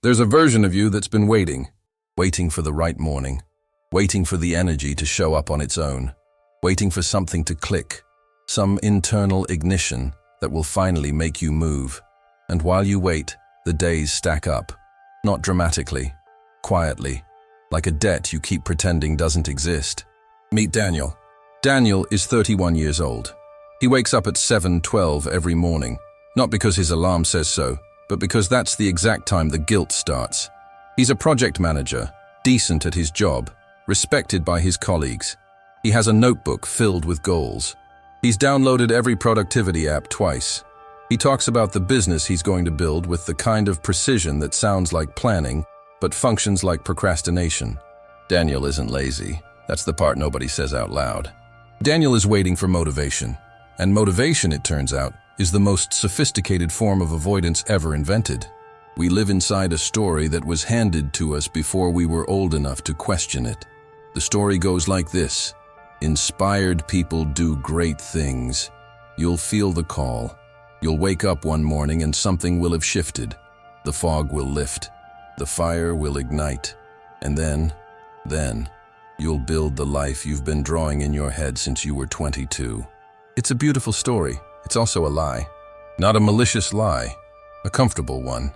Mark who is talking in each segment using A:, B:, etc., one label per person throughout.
A: There's a version of you that's been waiting for the right morning, waiting for the energy to show up on its own, waiting for something to click, some internal ignition that will finally make you move. And while you wait, the days stack up, not dramatically, quietly, like a debt you keep pretending doesn't exist. Meet Daniel. Daniel is 31 years old. He wakes up at 7:12 every morning, not because his alarm says so, but because that's the exact time the guilt starts. He's a project manager, decent at his job, respected by his colleagues. He has a notebook filled with goals. He's downloaded every productivity app twice. He talks about the business he's going to build with the kind of precision that sounds like planning, but functions like procrastination. Daniel isn't lazy. That's the part nobody says out loud. Daniel is waiting for motivation. And motivation, it turns out, is the most sophisticated form of avoidance ever invented. We live inside a story that was handed to us before we were old enough to question it. The story goes like this. Inspired people do great things. You'll feel the call. You'll wake up one morning and something will have shifted. The fog will lift. The fire will ignite. And then, you'll build the life you've been drawing in your head since you were 22. It's a beautiful story. It's also a lie. Not a malicious lie, a comfortable one.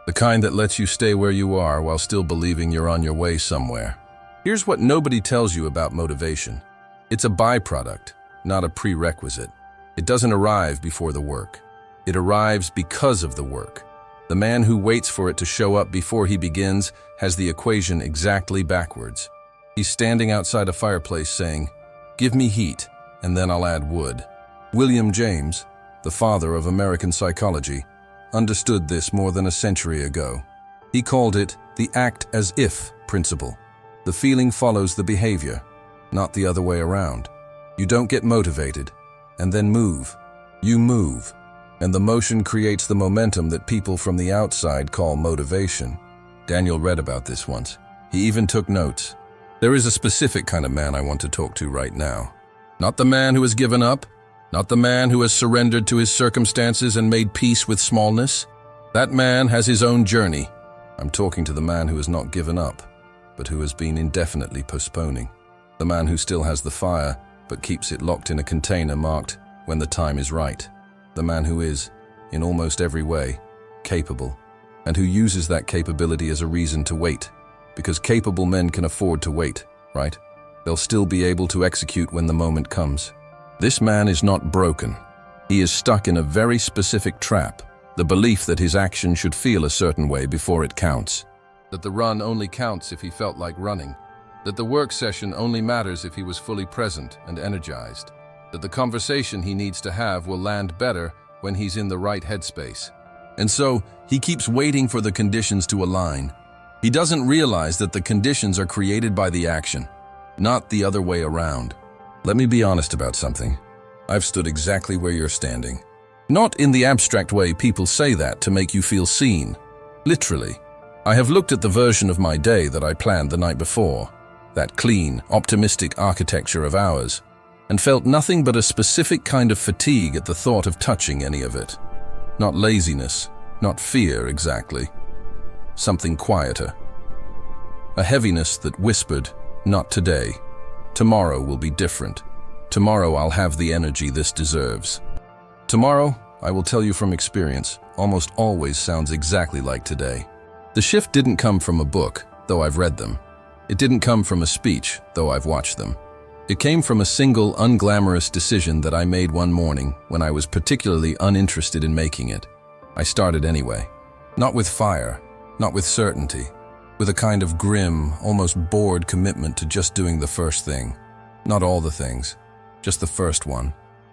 A: The kind that lets you stay where you are while still believing you're on your way somewhere. Here's what nobody tells you about motivation. It's a byproduct, not a prerequisite. It doesn't arrive before the work. It arrives because of the work. The man who waits for it to show up before he begins has the equation exactly backwards. He's standing outside a fireplace saying, "Give me heat, and then I'll add wood." William James, the father of American psychology, understood this more than a century ago. He called it the act-as-if principle. The feeling follows the behavior, not the other way around. You don't get motivated, and then move. You move, and the motion creates the momentum that people from the outside call motivation. Daniel read about this once. He even took notes. There is a specific kind of man I want to talk to right now. Not the man who has given up, not the man who has surrendered to his circumstances and made peace with smallness. That man has his own journey. I'm talking to the man who has not given up, but who has been indefinitely postponing. The man who still has the fire, but keeps it locked in a container marked when the time is right. The man who is, in almost every way, capable, and who uses that capability as a reason to wait. Because capable men can afford to wait, right? They'll still be able to execute when the moment comes. This man is not broken. He is stuck in a very specific trap, the belief that his action should feel a certain way before it counts. That the run only counts if he felt like running. That the work session only matters if he was fully present and energized. That the conversation he needs to have will land better when he's in the right headspace. And so, he keeps waiting for the conditions to align. He doesn't realize that the conditions are created by the action, not the other way around. Let me be honest about something. I've stood exactly where you're standing. Not in the abstract way people say that to make you feel seen. Literally. I have looked at the version of my day that I planned the night before, that clean, optimistic architecture of ours, and felt nothing but a specific kind of fatigue at the thought of touching any of it. Not laziness, not fear exactly. Something quieter. A heaviness that whispered, "Not today. Tomorrow will be different. Tomorrow I'll have the energy this deserves." Tomorrow, I will tell you from experience, almost always sounds exactly like today. The shift didn't come from a book, though I've read them. It didn't come from a speech, though I've watched them. It came from a single, unglamorous decision that I made one morning when I was particularly uninterested in making it. I started anyway. Not with fire, not with certainty, with a kind of grim, almost bored commitment to just doing the first thing. Not all the things, just the first one.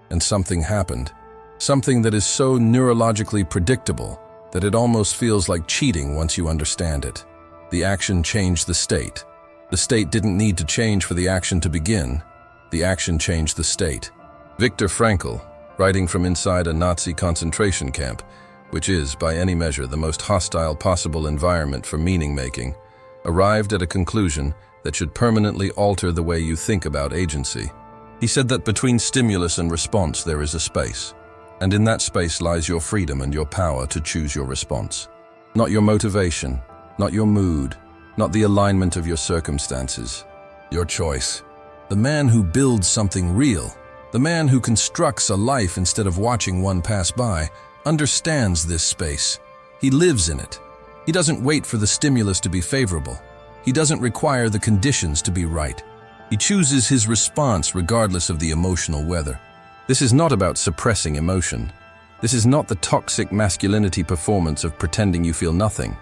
A: And something happened. Something that is so neurologically predictable that it almost feels like cheating once you understand it. The action changed the state. The state didn't need to change for the action to begin. The action changed the state. Viktor Frankl, writing from inside a Nazi concentration camp, which is, by any measure, the most hostile possible environment for meaning-making, arrived at a conclusion that should permanently alter the way you think about agency. He said that between stimulus and response there is a space, and in that space lies your freedom and your power to choose your response. Not your motivation, not your mood, not the alignment of your circumstances. Your choice. The man who builds something real, the man who constructs a life instead of watching one pass by, understands this space. He lives in it. He doesn't wait for the stimulus to be favorable. He doesn't require the conditions to be right. He chooses his response regardless of the emotional weather. This is not about suppressing emotion. This is not the toxic masculinity performance of pretending you feel nothing.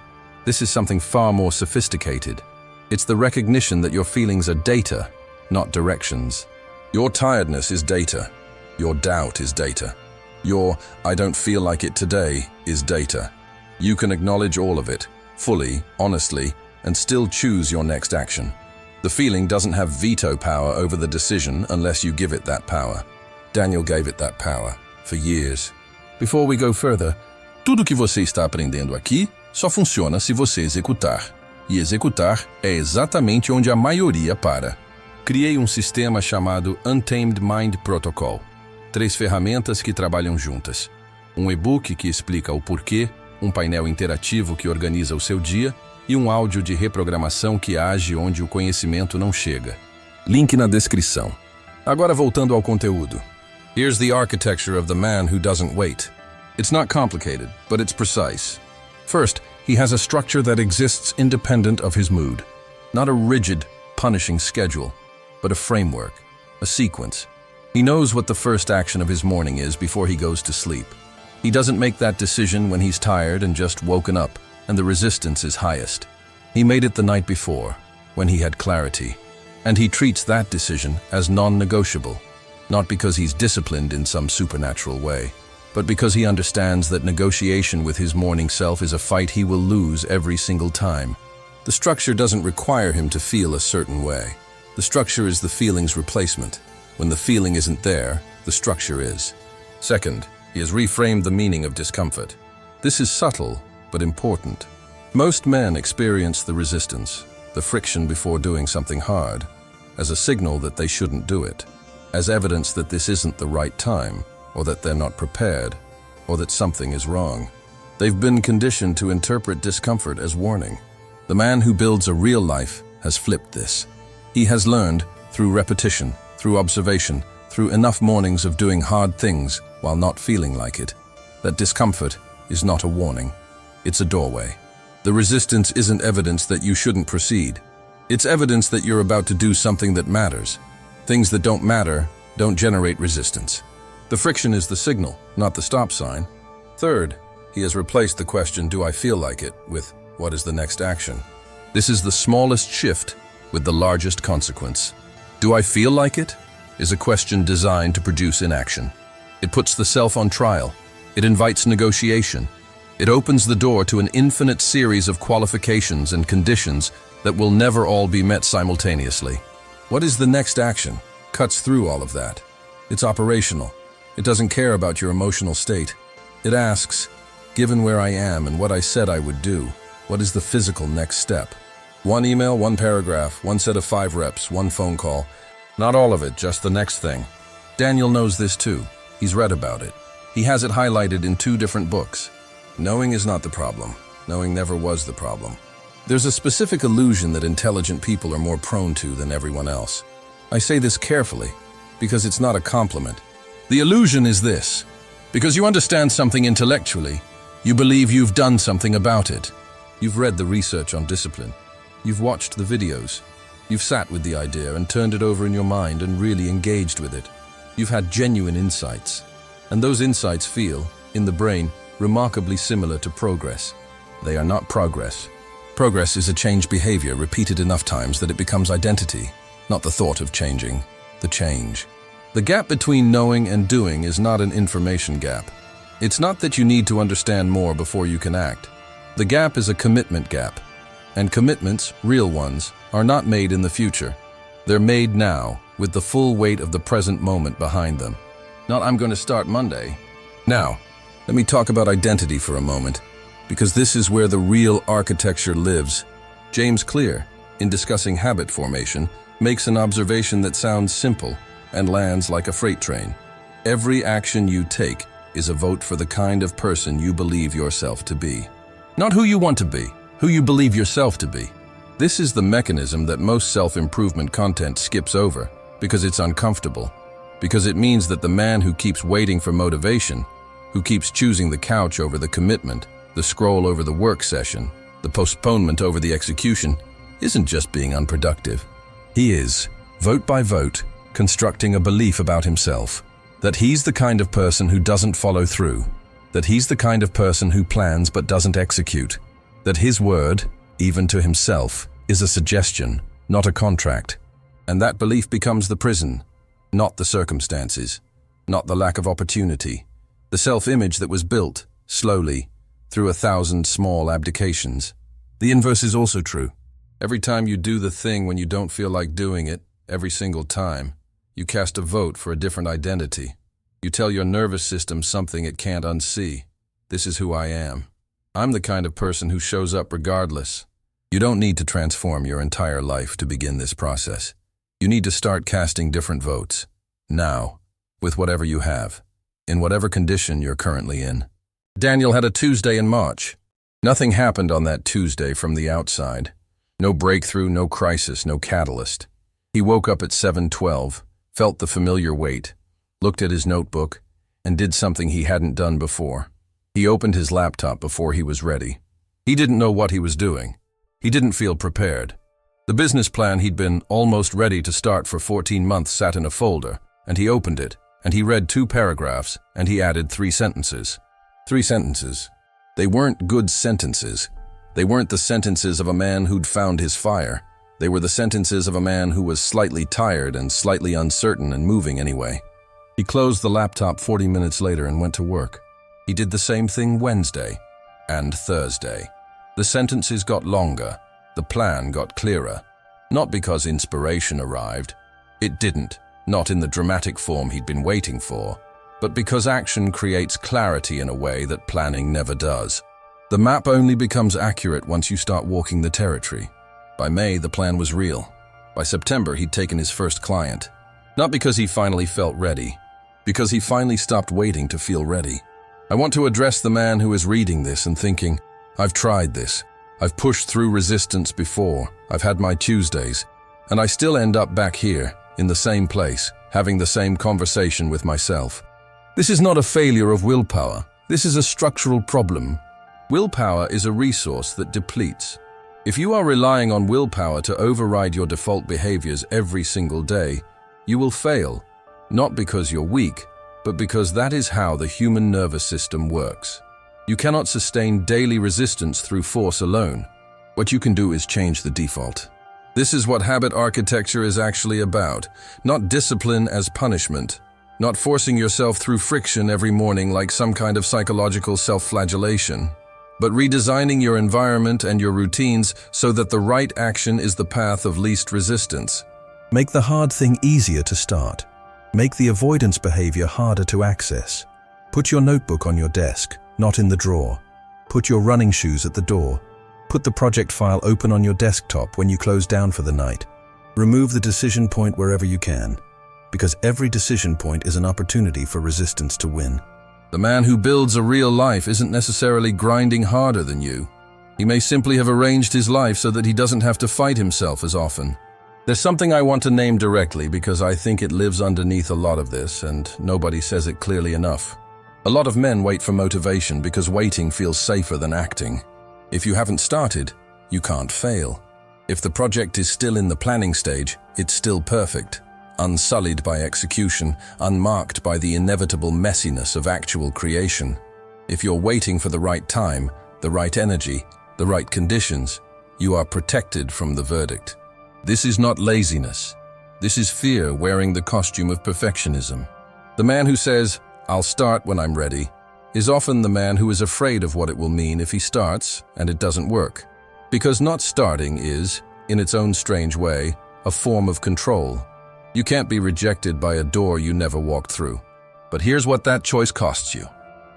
A: This is something far more sophisticated. It's the recognition that your feelings are data, not directions. Your tiredness is data. Your doubt is data. Your "I don't feel like it today" is data. You can acknowledge all of it, fully, honestly, and still choose your next action. The feeling doesn't have veto power over the decision unless you give it that power. Daniel gave it that power, for years. Before we go further, tudo que você está aprendendo aqui só funciona se você executar. E executar é exatamente onde a maioria para. Criei um sistema chamado Untamed Mind Protocol. 3 ferramentas que trabalham juntas. Um e-book que explica o porquê, um painel interativo que organiza o seu dia e um áudio de reprogramação que age onde o conhecimento não chega. Link na descrição. Agora voltando ao conteúdo. Here's the architecture of the man who doesn't wait. It's not complicated, but it's precise. First, he has a structure that exists independent of his mood. Not a rigid, punishing schedule, but a framework, a sequence. He knows what the first action of his morning is before he goes to sleep. He doesn't make that decision when he's tired and just woken up, and the resistance is highest. He made it the night before, when he had clarity. And he treats that decision as non-negotiable, not because he's disciplined in some supernatural way, but because he understands that negotiation with his morning self is a fight he will lose every single time. The structure doesn't require him to feel a certain way. The structure is the feeling's replacement. When the feeling isn't there, the structure is. Second, he has reframed the meaning of discomfort. This is subtle, but important. Most men experience the resistance, the friction before doing something hard, as a signal that they shouldn't do it, as evidence that this isn't the right time, or that they're not prepared, or that something is wrong. They've been conditioned to interpret discomfort as warning. The man who builds a real life has flipped this. He has learned, through repetition, through observation, through enough mornings of doing hard things while not feeling like it, that discomfort is not a warning. It's a doorway. The resistance isn't evidence that you shouldn't proceed. It's evidence that you're about to do something that matters. Things that don't matter don't generate resistance. The friction is the signal, not the stop sign. Third, he has replaced the question, "Do I feel like it?" with, "What is the next action?" This is the smallest shift with the largest consequence. "Do I feel like it?" is a question designed to produce inaction. It puts the self on trial. It invites negotiation. It opens the door to an infinite series of qualifications and conditions that will never all be met simultaneously. What is the next action? Cuts through all of that. It's operational. It doesn't care about your emotional state. It asks, given where I am and what I said I would do, what is the physical next step? One email, one paragraph, one set of 5 reps, one phone call. Not all of it, just the next thing. Daniel knows this too. He's read about it. He has it highlighted in 2 different books. Knowing is not the problem. Knowing never was the problem. There's a specific illusion that intelligent people are more prone to than everyone else. I say this carefully, because it's not a compliment. The illusion is this. Because you understand something intellectually, you believe you've done something about it. You've read the research on discipline. You've watched the videos. You've sat with the idea and turned it over in your mind and really engaged with it. You've had genuine insights. And those insights feel, in the brain, remarkably similar to progress. They are not progress. Progress is a changed behavior repeated enough times that it becomes identity, not the thought of changing, the change. The gap between knowing and doing is not an information gap. It's not that you need to understand more before you can act. The gap is a commitment gap. And commitments, real ones, are not made in the future. They're made now, with the full weight of the present moment behind them. Not "I'm going to start Monday." Now, let me talk about identity for a moment, because this is where the real architecture lives. James Clear, in discussing habit formation, makes an observation that sounds simple and lands like a freight train. Every action you take is a vote for the kind of person you believe yourself to be. Not who you want to be, who you believe yourself to be. This is the mechanism that most self-improvement content skips over because it's uncomfortable, because it means that the man who keeps waiting for motivation, who keeps choosing the couch over the commitment, the scroll over the work session, the postponement over the execution, isn't just being unproductive. He is, vote by vote, constructing a belief about himself, that he's the kind of person who doesn't follow through, that he's the kind of person who plans but doesn't execute, that his word, even to himself, is a suggestion, not a contract. And that belief becomes the prison, not the circumstances, not the lack of opportunity, the self-image that was built, slowly, through 1,000 small abdications. The inverse is also true. Every time you do the thing when you don't feel like doing it, every single time, you cast a vote for a different identity. You tell your nervous system something it can't unsee. This is who I am. I'm the kind of person who shows up regardless. You don't need to transform your entire life to begin this process. You need to start casting different votes. Now, with whatever you have, in whatever condition you're currently in. Daniel had a Tuesday in March. Nothing happened on that Tuesday from the outside. No breakthrough, no crisis, no catalyst. He woke up at 7:12, felt the familiar weight, looked at his notebook, and did something he hadn't done before. He opened his laptop before he was ready. He didn't know what he was doing. He didn't feel prepared. The business plan he'd been almost ready to start for 14 months sat in a folder, and he opened it, and he read 2 paragraphs, and he added 3 sentences. 3 sentences. They weren't good sentences. They weren't the sentences of a man who'd found his fire. They were the sentences of a man who was slightly tired and slightly uncertain and moving anyway. He closed the laptop 40 minutes later and went to work. He did the same thing Wednesday and Thursday. The sentences got longer. The plan got clearer. Not because inspiration arrived. It didn't, not in the dramatic form he'd been waiting for, but because action creates clarity in a way that planning never does. The map only becomes accurate once you start walking the territory. By May, the plan was real. By September, he'd taken his first client. Not because he finally felt ready, because he finally stopped waiting to feel ready. I want to address the man who is reading this and thinking, I've tried this. I've pushed through resistance before. I've had my Tuesdays, and I still end up back here, in the same place, having the same conversation with myself. This is not a failure of willpower. This is a structural problem. Willpower is a resource that depletes. If you are relying on willpower to override your default behaviors every single day, you will fail, not because you're weak, but because that is how the human nervous system works. You cannot sustain daily resistance through force alone. What you can do is change the default. This is what habit architecture is actually about, not discipline as punishment, not forcing yourself through friction every morning like some kind of psychological self-flagellation, but redesigning your environment and your routines so that the right action is the path of least resistance.
B: Make the hard thing easier to start. Make the avoidance behavior harder to access. Put your notebook on your desk, not in the drawer. Put your running shoes at the door. Put the project file open on your desktop when you close down for the night. Remove the decision point wherever you can, because every decision point is an opportunity for resistance to win.
A: The man who builds a real life isn't necessarily grinding harder than you. He may simply have arranged his life so that he doesn't have to fight himself as often. There's something I want to name directly because I think it lives underneath a lot of this and nobody says it clearly enough. A lot of men wait for motivation because waiting feels safer than acting. If you haven't started, you can't fail. If the project is still in the planning stage, it's still perfect. Unsullied by execution, unmarked by the inevitable messiness of actual creation. If you're waiting for the right time, the right energy, the right conditions, you are protected from the verdict. This is not laziness. This is fear wearing the costume of perfectionism. The man who says, "I'll start when I'm ready," is often the man who is afraid of what it will mean if he starts and it doesn't work. Because not starting is, in its own strange way, a form of control. You can't be rejected by a door you never walked through. But here's what that choice costs you.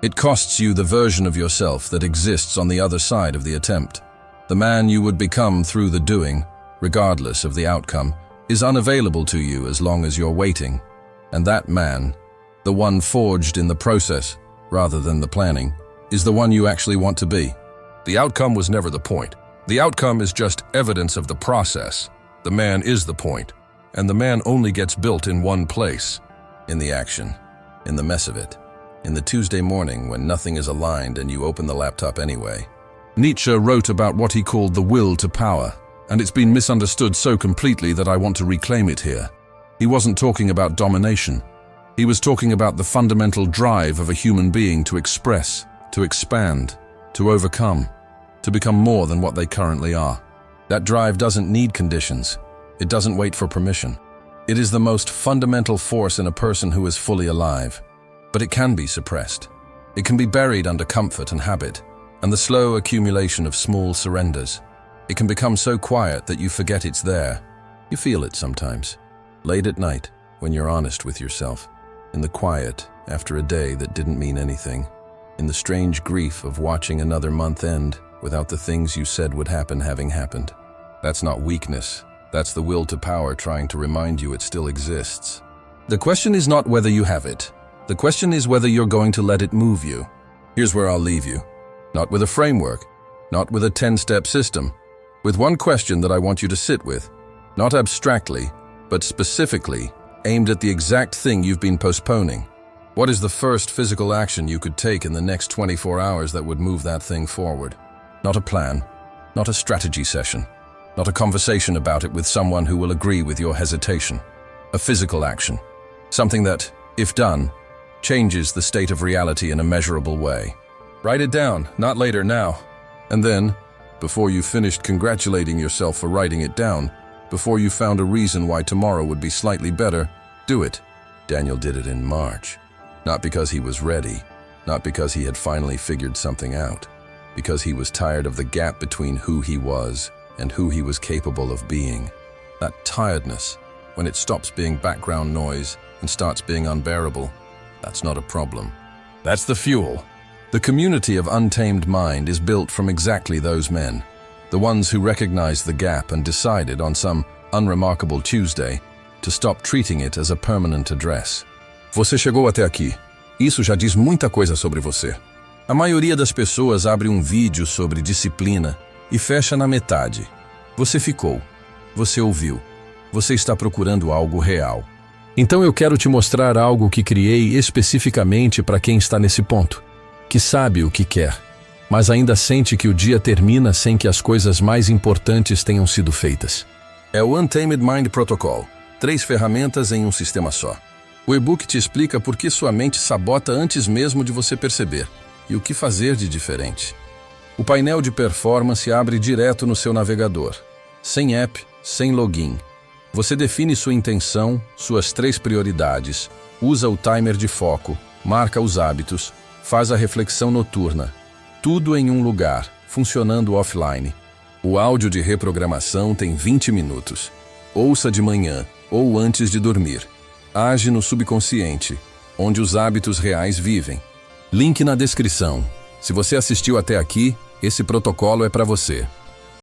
A: It costs you the version of yourself that exists on the other side of the attempt. The man you would become through the doing, regardless of the outcome, is unavailable to you as long as you're waiting. And that man, the one forged in the process rather than the planning, is the one you actually want to be. The outcome was never the point. The outcome is just evidence of the process. The man is the point, and the man only gets built in one place, in the action, in the mess of it, in the Tuesday morning when nothing is aligned and you open the laptop anyway. Nietzsche wrote about what he called the will to power, and it's been misunderstood so completely that I want to reclaim it here. He wasn't talking about domination. He was talking about the fundamental drive of a human being to express, to expand, to overcome, to become more than what they currently are. That drive doesn't need conditions. It doesn't wait for permission. It is the most fundamental force in a person who is fully alive. But it can be suppressed. It can be buried under comfort and habit, and the slow accumulation of small surrenders. It can become so quiet that you forget it's there. You feel it sometimes, late at night, when you're honest with yourself, in the quiet after a day that didn't mean anything, in the strange grief of watching another month end without the things you said would happen having happened. That's not weakness. That's the will to power trying to remind you it still exists. The question is not whether you have it. The question is whether you're going to let it move you. Here's where I'll leave you. Not with a framework, not with a 10-step system, with one question that I want you to sit with, not abstractly, but specifically aimed at the exact thing you've been postponing. What is the first physical action you could take in the next 24 hours that would move that thing forward? Not a plan, not a strategy session, not a conversation about it with someone who will agree with your hesitation. A physical action, something that, if done, changes the state of reality in a measurable way. Write it down, not later, now. And then, before you finished congratulating yourself for writing it down, before you found a reason why tomorrow would be slightly better, do it. Daniel did it in March. Not because he was ready, not because he had finally figured something out, because he was tired of the gap between who he was and who he was capable of being. That tiredness, when it stops being background noise and starts being unbearable, that's not a problem. That's the fuel. The community of Untamed Mind is built from exactly those men, the ones who recognized the gap and decided on some unremarkable Tuesday to stop treating it as a permanent address. Você chegou até aqui. Isso já diz muita coisa sobre você. A maioria das pessoas abre um vídeo sobre disciplina e fecha na metade. Você ficou. Você ouviu. Você está procurando algo real. Então eu quero te mostrar algo que criei especificamente para quem está nesse ponto, que sabe o que quer, mas ainda sente que o dia termina sem que as coisas mais importantes tenham sido feitas. É o Untamed Mind Protocol. 3 ferramentas em um sistema só. O e-book te explica por que sua mente sabota antes mesmo de você perceber e o que fazer de diferente. O painel de performance abre direto no seu navegador, sem app, sem login. Você define sua intenção, suas 3 prioridades, usa o timer de foco, marca os hábitos, faz a reflexão noturna. Tudo em um lugar, funcionando offline. O áudio de reprogramação tem 20 minutos. Ouça de manhã ou antes de dormir. Age no subconsciente, onde os hábitos reais vivem. Link na descrição. Se você assistiu até aqui, esse protocolo é para você.